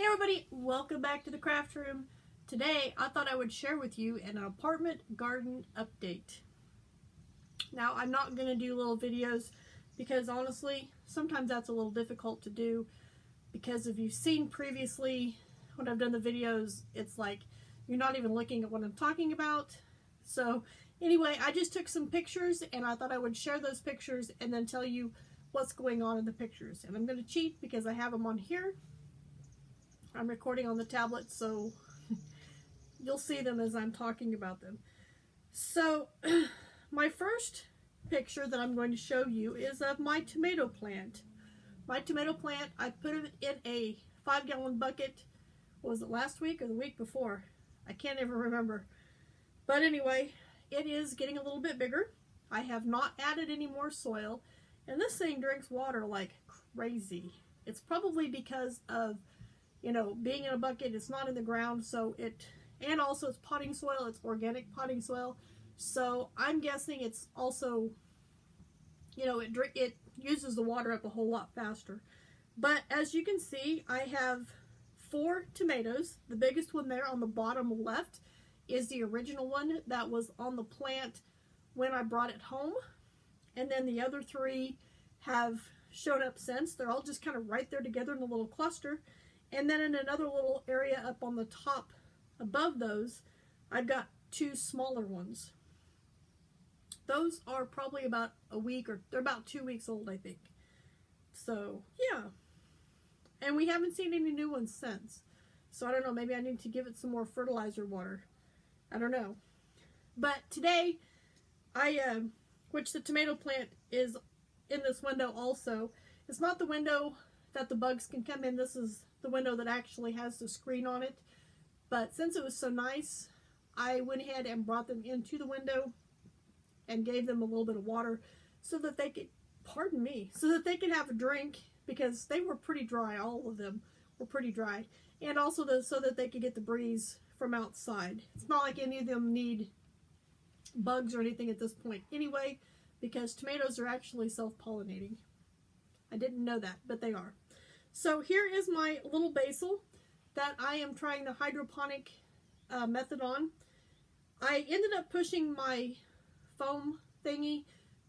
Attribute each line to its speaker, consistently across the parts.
Speaker 1: Hey everybody, welcome back to the craft room. Today I thought I would share with you an apartment garden update. Now I'm not going to do little videos because honestly sometimes that's a little difficult to do, because if you've seen previously when I've done the videos, it's like you're not even looking at what I'm talking about. So anyway, I just took some pictures and I thought I would share those pictures and then tell you what's going on in the pictures. And I'm going to cheat because I have them on here. I'm recording on the tablet, so you'll see them as I'm talking about them. So my first picture that I'm going to show you is of my tomato plant. My tomato plant, I put it in a 5-gallon bucket. Was it last week or the week before? I can't even remember. But anyway, it is getting a little bit bigger. I have not added any more soil, and this thing drinks water like crazy. It's probably because of, you know, being in a bucket. It's not in the ground, so and also it's potting soil. It's organic potting soil, so I'm guessing it's also, you know, it uses the water up a whole lot faster. But as you can see, I have 4 tomatoes. The biggest one there on the bottom left is the original one that was on the plant when I brought it home, and then the other 3 have shown up since. They're all just kind of right there together in a little cluster. And then in another little area up on the top above those, I've got 2 smaller ones. Those are probably about a week, or they're about 2 weeks old, I think. So, yeah. And we haven't seen any new ones since. So I don't know, maybe I need to give it some more fertilizer water. I don't know. But today, which the tomato plant is in this window also. It's not the window that the bugs can come in. This is the window that actually has the screen on it. But since it was so nice, I went ahead and brought them into the window and gave them a little bit of water so that they could, pardon me, so that they could have a drink, because they were pretty dry. All of them were pretty dry. And also so that they could get the breeze from outside. It's not like any of them need bugs or anything at this point anyway, because tomatoes are actually self-pollinating. I didn't know that, but they are. So here is my little basil that I am trying the hydroponic method on. I ended up pushing my foam thingy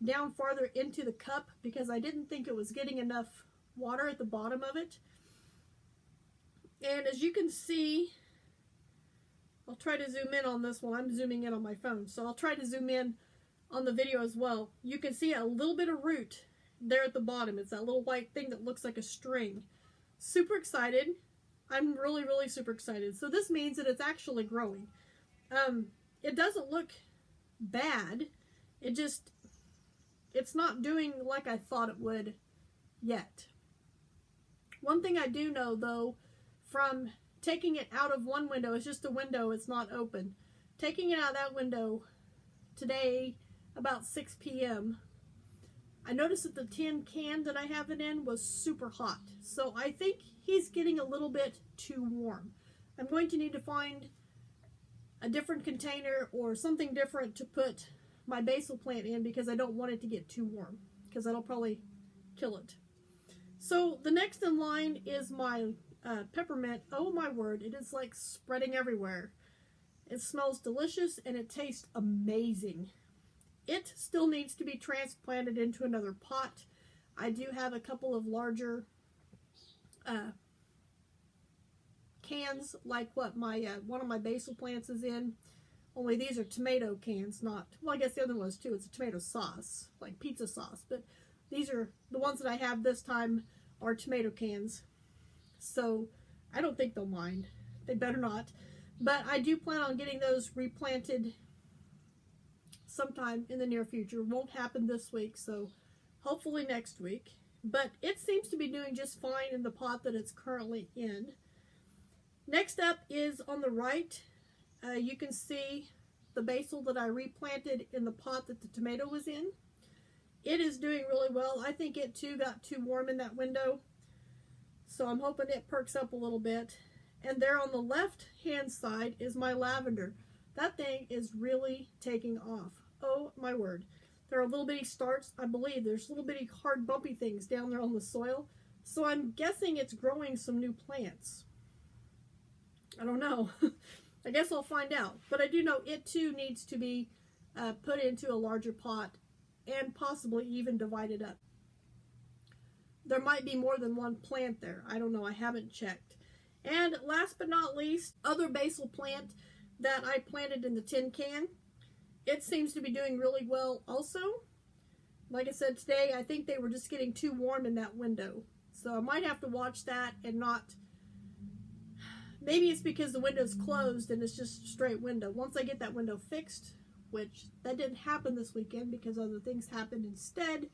Speaker 1: down farther into the cup because I didn't think it was getting enough water at the bottom of it. And as you can see, I'll try to zoom in on this one. I'm zooming in on my phone, so I'll try to zoom in on the video as well. You can see a little bit of root there at the bottom. It's that little white thing that looks like a string. Super excited. I'm really super excited. So this means that it's actually growing. It doesn't look bad. It's not doing like I thought it would yet. One thing I do know though, from taking it out of one window, it's just a window, it's not open. Taking it out of that window today about 6 p.m. I noticed that the tin can that I have it in was super hot. So I think he's getting a little bit too warm. I'm going to need to find a different container or something different to put my basil plant in, because I don't want it to get too warm, because that'll probably kill it. So the next in line is my peppermint. Oh my word, it is like spreading everywhere. It smells delicious and it tastes amazing. It still needs to be transplanted into another pot. I do have a couple of larger cans, like what my one of my basil plants is in. Only these are tomato cans, not, well, I guess the other one was too. It's a tomato sauce, like pizza sauce. But these are the ones that I have this time are tomato cans. So I don't think they'll mind. They better not. But I do plan on getting those replanted sometime in the near future. Won't happen this week, so hopefully next week. But it seems to be doing just fine in the pot that it's currently in. Next up is on the right. You can see the basil that I replanted in the pot that the tomato was in. It is doing really well. I think it too got too warm in that window, so I'm hoping it perks up a little bit. And there on the left hand side is my lavender. That thing is really taking off. Oh my word. There are little bitty starts, I believe. There's little bitty hard bumpy things down there on the soil. So I'm guessing it's growing some new plants. I don't know. I guess I'll find out. But I do know it too needs to be put into a larger pot and possibly even divided up. There might be more than one plant there. I don't know. I haven't checked. And last but not least, other basil plant that I planted in the tin can. It seems to be doing really well also. Like I said today, I think they were just getting too warm in that window. So I might have to watch that and not... Maybe it's because the window's closed and it's just a straight window. Once I get that window fixed, which that didn't happen this weekend because other things happened instead.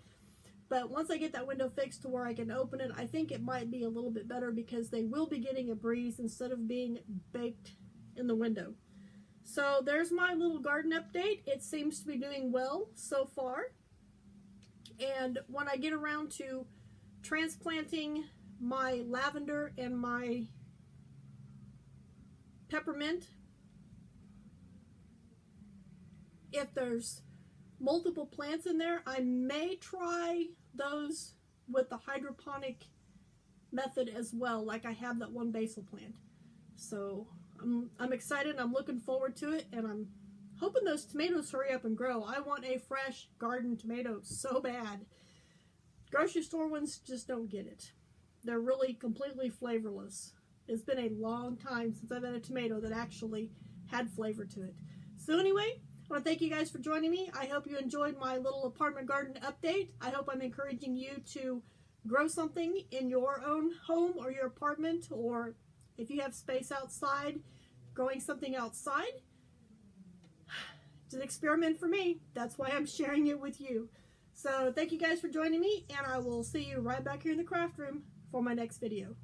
Speaker 1: But once I get that window fixed to where I can open it, I think it might be a little bit better because they will be getting a breeze instead of being baked in the window. So there's my little garden update. It seems to be doing well so far. And when I get around to transplanting my lavender and my peppermint, if there's multiple plants in there, I may try those with the hydroponic method as well, like I have that one basil plant. So I'm excited, I'm looking forward to it, and I'm hoping those tomatoes hurry up and grow. I want a fresh garden tomato so bad. Grocery store ones just don't get it. They're really completely flavorless. It's been a long time since I've had a tomato that actually had flavor to it. So anyway, I want to thank you guys for joining me. I hope you enjoyed my little apartment garden update. I hope I'm encouraging you to grow something in your own home or your apartment, or if you have space outside, growing something outside. It's an experiment for me. That's why I'm sharing it with you. So thank you guys for joining me, and I will see you right back here in the craft room for my next video.